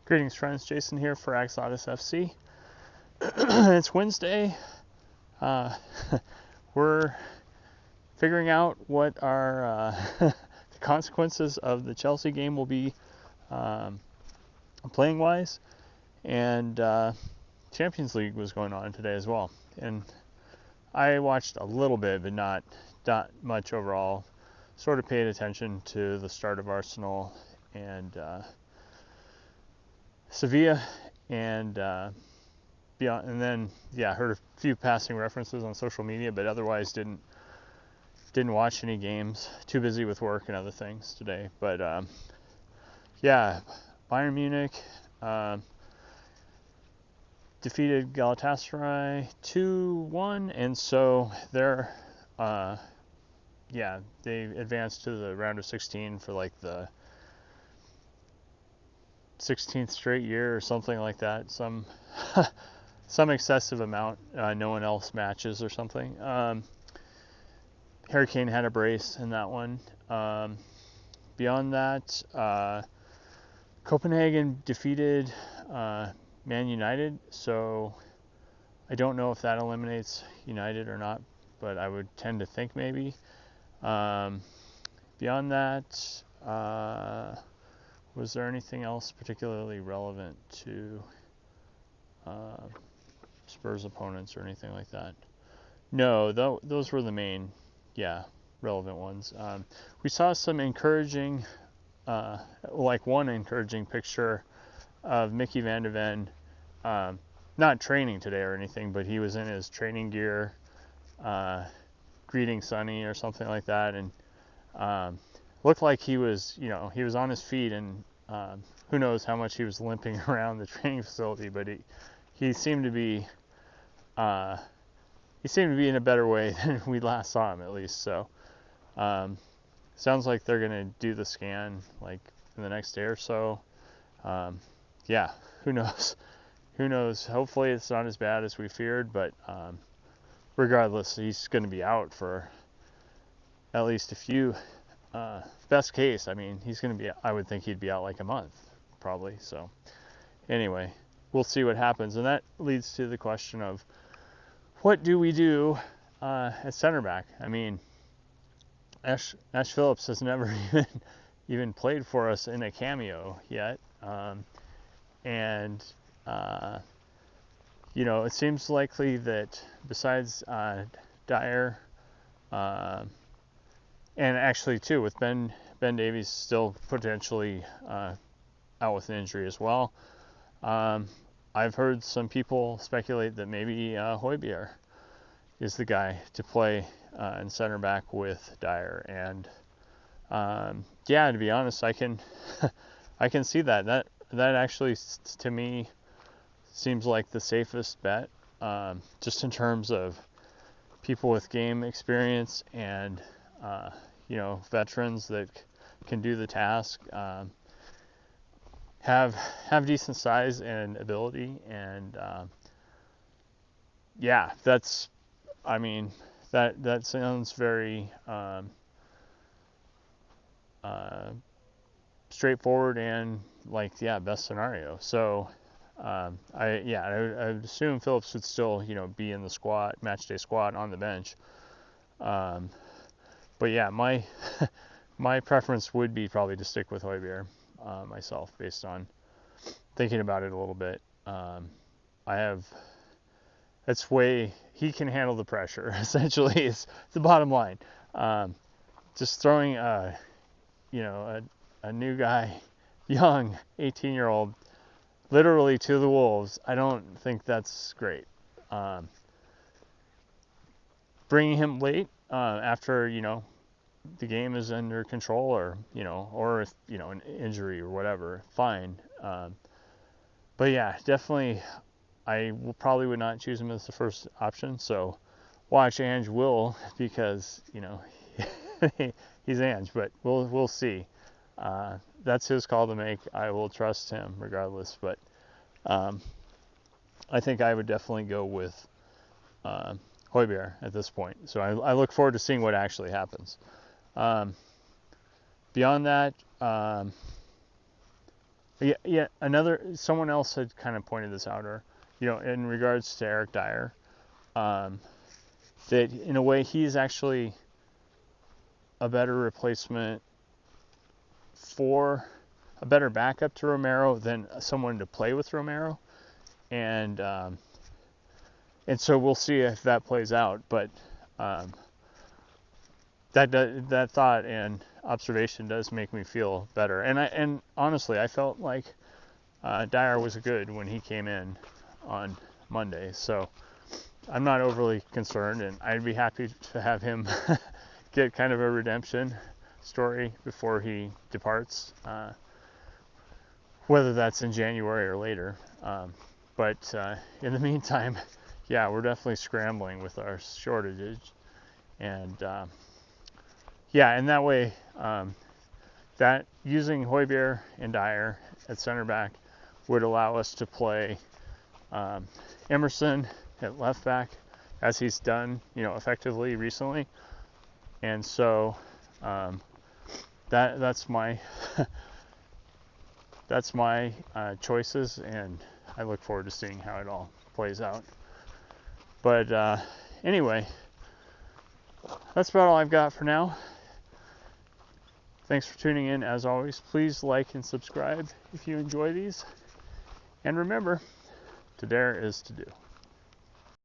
Greetings, friends. Jason here for AxodysFC. It's Wednesday. We're figuring out what our the consequences of the Chelsea game will be playing wise, and Champions League was going on today as well. And I watched a little bit, but not much overall. Sort of paid attention to the start of Arsenal and Sevilla and beyond, and then heard a few passing references on social media, but otherwise didn't watch any games. Too busy with work and other things today. But Bayern Munich defeated Galatasaray 2-1, and so they're they advanced to the round of 16 for like the 16th straight year or something like that. Some excessive amount. No one else matches or something. Harry Kane had a brace in that one. Beyond that, Copenhagen defeated Man United, so I don't know if that eliminates United or not, but I would tend to think maybe. Beyond that, was there anything else particularly relevant to Spurs opponents or anything like that? No, those were the main, relevant ones. We saw some encouraging, one encouraging picture of Mickey van de Ven, not training today or anything, but he was in his training gear, greeting Sonny or something like that, and looked like he was on his feet, and who knows how much he was limping around the training facility, but he seemed to be in a better way than we last saw him, at least. So sounds like they're gonna do the scan like in the next day or so. Who knows? Hopefully it's not as bad as we feared, but regardless, he's going to be out for at least a few. Best case, I mean, he's going to be, I would think he'd be out like a month, probably. So anyway, we'll see what happens. And that leads to the question of, what do we do at center back? I mean, Ash Phillips has never even played for us in a cameo yet. It seems likely that besides Dyer, and actually too with Ben Davies still potentially out with an injury as well, I've heard some people speculate that maybe Højbjerg is the guy to play in center back with Dyer, and to be honest, I can see that actually to me seems like the safest bet, just in terms of people with game experience and veterans that can do the task, have decent size and ability, and that sounds very straightforward and best scenario. So I would assume Phillips would still be in the squad, match day squad on the bench. But my preference would be probably to stick with Højbjerg myself, based on thinking about it a little bit. He can handle the pressure. Essentially, is the bottom line. Just throwing a new guy, young 18-year-old, literally to the wolves, I don't think that's great. Bringing him late after the game is under control, or an injury or whatever, fine. But yeah, definitely, probably would not choose him as the first option. So watch Ange will, because he's Ange, but we'll see. That's his call to make. I will trust him regardless, but I think I would definitely go with Højbjerg at this point. So I look forward to seeing what actually happens. Beyond that, Yeah. Someone else had kind of pointed this out, or in regards to Eric Dyer, that in a way he's actually a better replacement for a better backup to Romero than someone to play with Romero, and so we'll see if that plays out. But that thought and observation does make me feel better. And honestly, I felt like Dyer was good when he came in on Monday, so I'm not overly concerned, and I'd be happy to have him get kind of a redemption story before he departs, whether that's in January or later. But in the meantime, yeah, we're definitely scrambling with our shortages, and and that way, that using Højbjerg and Dyer at center back would allow us to play Emerson at left back, as he's done, effectively recently. And so that's my that's my choices, and I look forward to seeing how it all plays out. But anyway, that's about all I've got for now. Thanks for tuning in. As always, please like and subscribe if you enjoy these. And remember, to dare is to do.